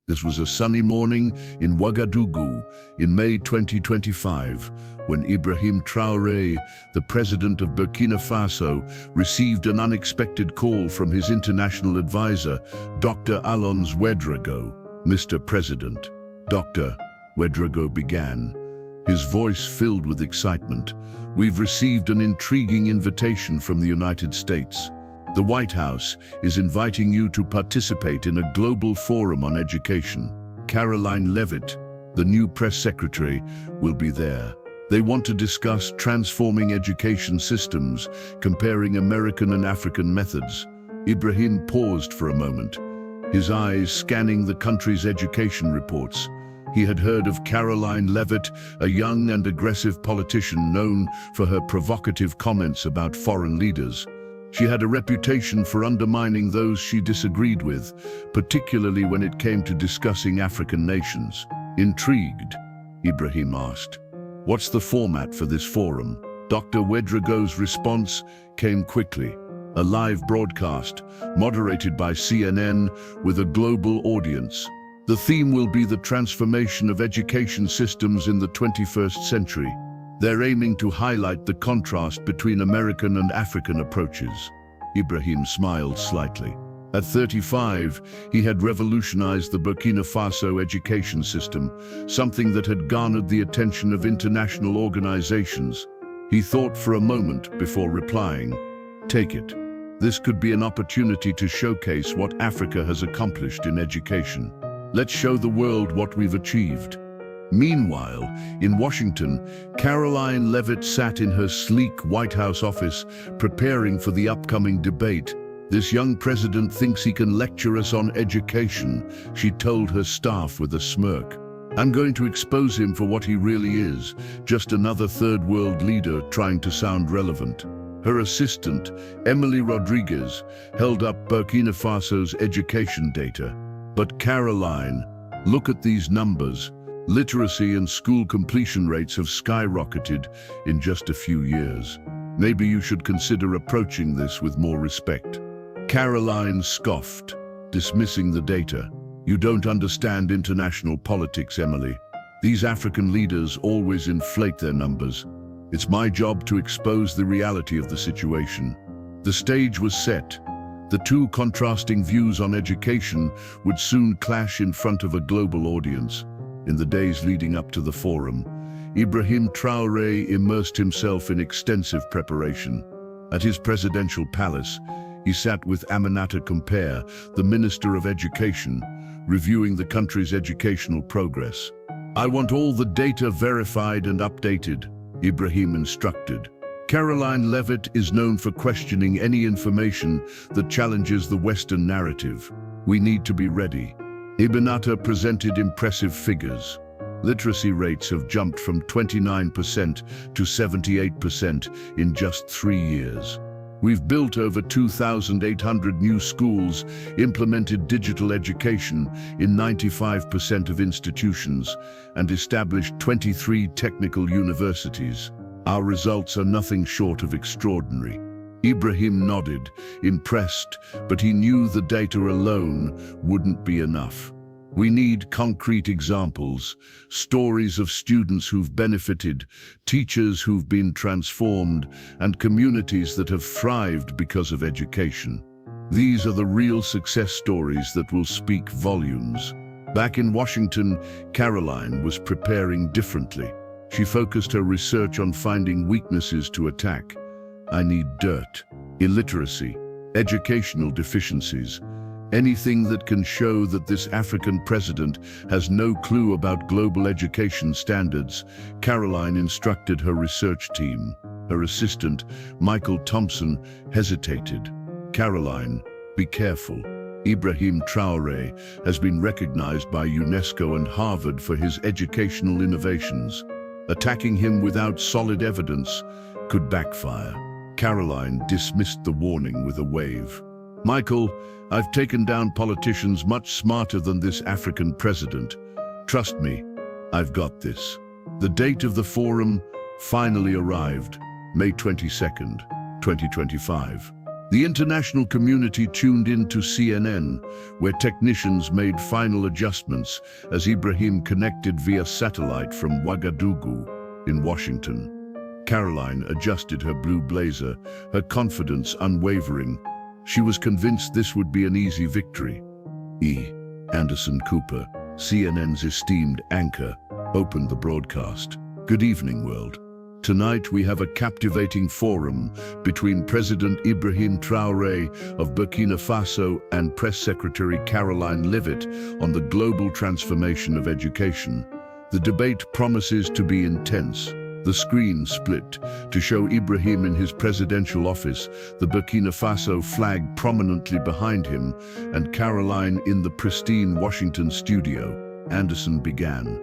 This was a sunny morning in Ouagadougou in May 2025, when Ibrahim Traoré, the president of Burkina Faso, received an unexpected call from his international advisor, Dr. Alphonse Ouedraogo. "Mr. President," Dr. Ouedraogo began, his voice filled with excitement, "we've received an intriguing invitation from the United States. The White House is inviting you to participate in a global forum on education. Karoline Leavitt, the new press secretary, will be there. They want to discuss transforming education systems, comparing American and African methods." Ibrahim paused for a moment, his eyes scanning the country's education reports. He had heard of Karoline Leavitt, a young and aggressive politician known for her provocative comments about foreign leaders. She had a reputation for undermining those she disagreed with, particularly when it came to discussing African nations. Intrigued, Ibrahim asked, "What's the format for this forum?" Dr. Ouedraogo's response came quickly. A live broadcast, moderated by CNN, with a global audience. The theme will be the transformation of education systems in the 21st century. They're aiming to highlight the contrast between American and African approaches. Ibrahim smiled slightly. At 35, he had revolutionized the Burkina Faso education system, something that had garnered the attention of international organizations. He thought for a moment before replying, "Take it. This could be an opportunity to showcase what Africa has accomplished in education. Let's show the world what we've achieved." Meanwhile, in Washington, Karoline Leavitt sat in her sleek White House office, preparing for the upcoming debate. "This young president thinks he can lecture us on education," she told her staff with a smirk. "I'm going to expose him for what he really is, just another third world leader trying to sound relevant." Her assistant, Emily Rodriguez, held up Burkina Faso's education data. "But Karoline, look at these numbers. Literacy and school completion rates have skyrocketed in just a few years. Maybe you should consider approaching this with more respect." Karoline scoffed, dismissing the data. "You don't understand international politics, Emily. These African leaders always inflate their numbers. It's my job to expose the reality of the situation." The stage was set. The two contrasting views on education would soon clash in front of a global audience. In the days leading up to the forum, Ibrahim Traoré immersed himself in extensive preparation. At his presidential palace, he sat with Aminata Compere, the Minister of Education, reviewing the country's educational progress. "I want all the data verified and updated," Ibrahim instructed. Karoline Leavitt is known for questioning any information that challenges the Western narrative. "We need to be ready." Aminata presented impressive figures. Literacy rates have jumped from 29% to 78% in just 3 years. "We've built over 2,800 new schools, implemented digital education in 95% of institutions, and established 23 technical universities. Our results are nothing short of extraordinary." Ibrahim nodded, impressed, but he knew the data alone wouldn't be enough. "We need concrete examples, stories of students who've benefited, teachers who've been transformed, and communities that have thrived because of education. These are the real success stories that will speak volumes." Back in Washington, Karoline was preparing differently. She focused her research on finding weaknesses to attack. "I need dirt, illiteracy, educational deficiencies, anything that can show that this African president has no clue about global education standards," Karoline instructed her research team. Her assistant, Michael Thompson, hesitated. "Karoline, be careful. Ibrahim Traoré has been recognized by UNESCO and Harvard for his educational innovations. Attacking him without solid evidence could backfire." Karoline dismissed the warning with a wave. "Michael, I've taken down politicians much smarter than this African president. Trust me, I've got this." The date of the forum finally arrived, May 22nd, 2025. The international community tuned in to CNN, where technicians made final adjustments as Ibrahim connected via satellite from Ouagadougou in Washington. Karoline adjusted her blue blazer, her confidence unwavering. She was convinced this would be an easy victory. Anderson Cooper, CNN's esteemed anchor, opened the broadcast. Good evening, world. Tonight we have a captivating forum between President Ibrahim Traoré of Burkina Faso and Press Secretary Karoline Leavitt on the global transformation of education. The debate promises to be intense. The screen split to show Ibrahim in his presidential office, the Burkina Faso flag prominently behind him, and Karoline in the pristine Washington studio. Anderson began.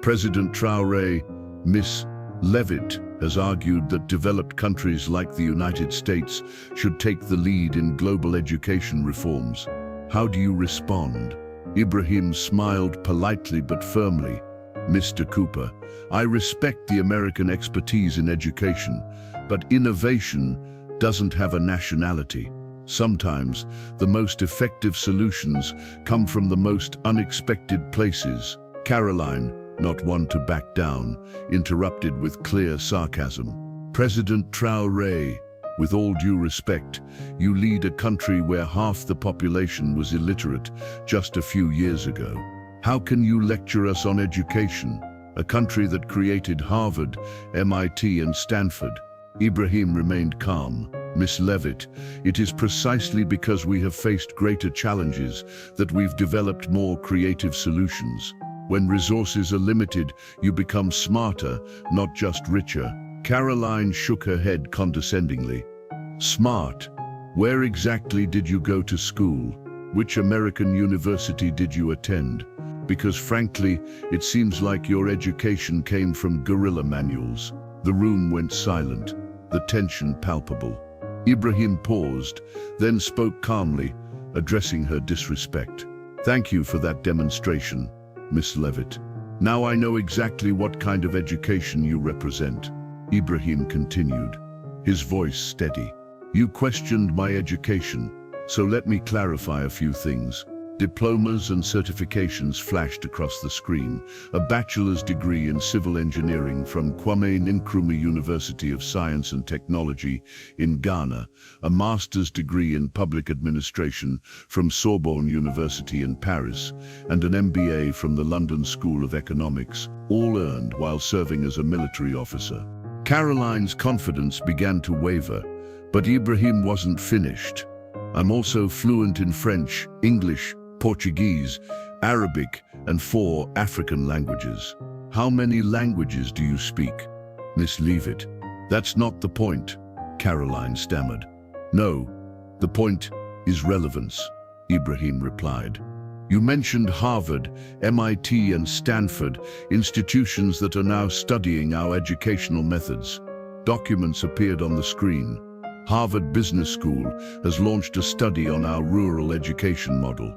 President Traoré, Ms. Leavitt, has argued that developed countries like the United States should take the lead in global education reforms. How do you respond? Ibrahim smiled politely but firmly. Mr. Cooper, I respect the American expertise in education, but innovation doesn't have a nationality. Sometimes the most effective solutions come from the most unexpected places. Karoline, not one to back down, interrupted with clear sarcasm. President Traoré, with all due respect, you lead a country where half the population was illiterate just a few years ago. How can you lecture us on education? A country that created Harvard, MIT, and Stanford. Ibrahim remained calm. Miss Leavitt, it is precisely because we have faced greater challenges that we've developed more creative solutions. When resources are limited, you become smarter, not just richer. Karoline shook her head condescendingly. Smart? Where exactly did you go to school? Which American university did you attend? Because frankly, it seems like your education came from guerrilla manuals. The room went silent, the tension palpable. Ibrahim paused, then spoke calmly, addressing her disrespect. Thank you for that demonstration, Miss Leavitt. Now I know exactly what kind of education you represent. Ibrahim continued, his voice steady. You questioned my education, so let me clarify a few things. Diplomas and certifications flashed across the screen. A bachelor's degree in civil engineering from Kwame Nkrumah University of Science and Technology in Ghana, a master's degree in public administration from Sorbonne University in Paris, and an MBA from the London School of Economics, all earned while serving as a military officer. Karoline's confidence began to waver, but Ibrahim wasn't finished. I'm also fluent in French, English, Portuguese, Arabic, and 4 African languages. How many languages do you speak? Miss Leavitt, that's not the point, Karoline stammered. No, the point is relevance, Ibrahim replied. You mentioned Harvard, MIT, and Stanford, institutions that are now studying our educational methods. Documents appeared on the screen. Harvard Business School has launched a study on our rural education model.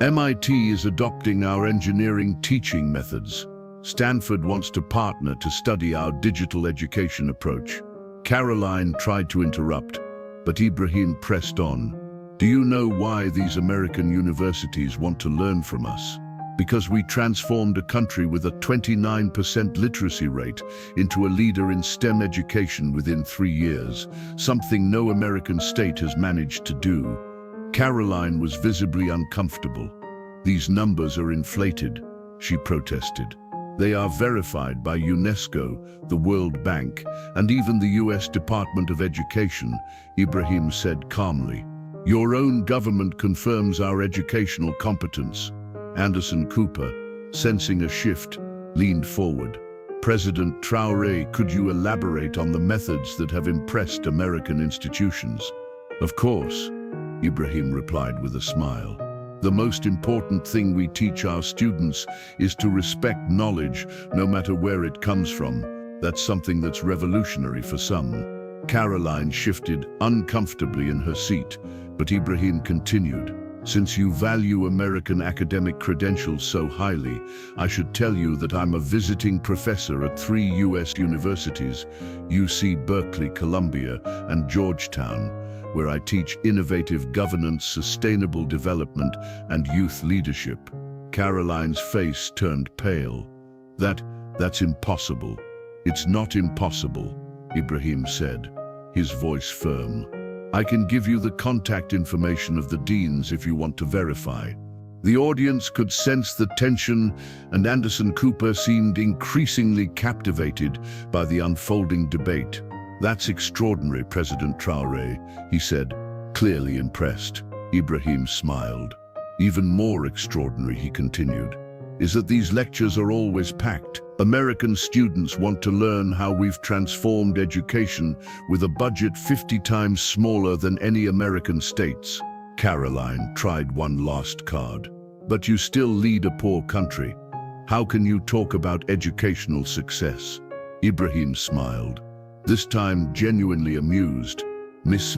MIT is adopting our engineering teaching methods. Stanford wants to partner to study our digital education approach. Karoline tried to interrupt, but Ibrahim pressed on. Do you know why these American universities want to learn from us? Because we transformed a country with a 29% literacy rate into a leader in STEM education within 3 years, something no American state has managed to do. Karoline was visibly uncomfortable. These numbers are inflated, she protested. They are verified by UNESCO, the World Bank, and even the US Department of Education, Ibrahim said calmly. Your own government confirms our educational competence. Anderson Cooper, sensing a shift, leaned forward. President Traoré, could you elaborate on the methods that have impressed American institutions? Of course, Ibrahim replied with a smile. The most important thing we teach our students is to respect knowledge, no matter where it comes from. That's something that's revolutionary for some. Karoline shifted uncomfortably in her seat, but Ibrahim continued. Since you value American academic credentials so highly, I should tell you that I'm a visiting professor at 3 US universities, UC Berkeley, Columbia, and Georgetown, where I teach innovative governance, sustainable development, and youth leadership." Karoline's face turned pale. That's impossible." "It's not impossible," Ibrahim said, his voice firm. "I can give you the contact information of the deans if you want to verify." The audience could sense the tension, and Anderson Cooper seemed increasingly captivated by the unfolding debate. "That's extraordinary, President Traoré," he said, clearly impressed. Ibrahim smiled. "Even more extraordinary," he continued, "is that these lectures are always packed. American students want to learn how we've transformed education with a budget 50 times smaller than any American states." Karoline tried one last card. "But you still lead a poor country. How can you talk about educational success?" Ibrahim smiled, this time genuinely amused. Miss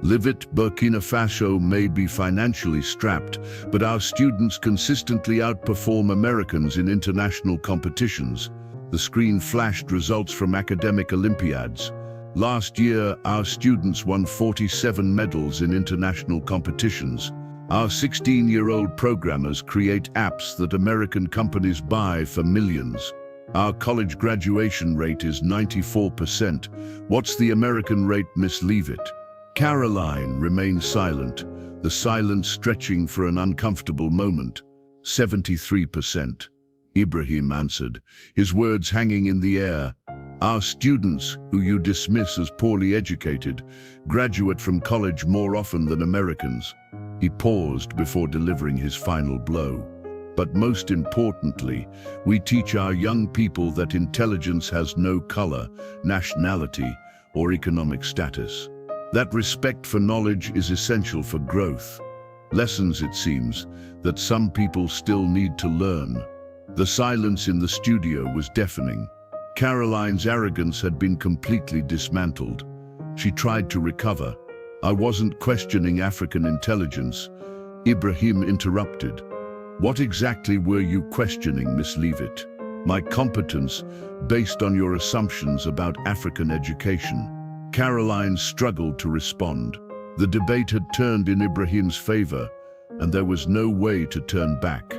Leavitt, Burkina Faso may be financially strapped, but our students consistently outperform Americans in international competitions." The screen flashed results from academic Olympiads. "Last year, our students won 47 medals in international competitions. Our 16-year-old programmers create apps that American companies buy for millions. Our college graduation rate is 94%. What's the American rate, Miss Leavitt?" Karoline remained silent, the silence stretching for an uncomfortable moment. 73%. Ibrahim answered, his words hanging in the air. "Our students, who you dismiss as poorly educated, graduate from college more often than Americans." He paused before delivering his final blow. "But most importantly, we teach our young people that intelligence has no color, nationality, or economic status. That respect for knowledge is essential for growth. Lessons, it seems, that some people still need to learn." The silence in the studio was deafening. Karoline's arrogance had been completely dismantled. She tried to recover. "I wasn't questioning African intelligence." Ibrahim interrupted. "What exactly were you questioning, Miss Leavitt?" "My competence, based on your assumptions about African education." Karoline struggled to respond. The debate had turned in Ibrahim's favor, and there was no way to turn back.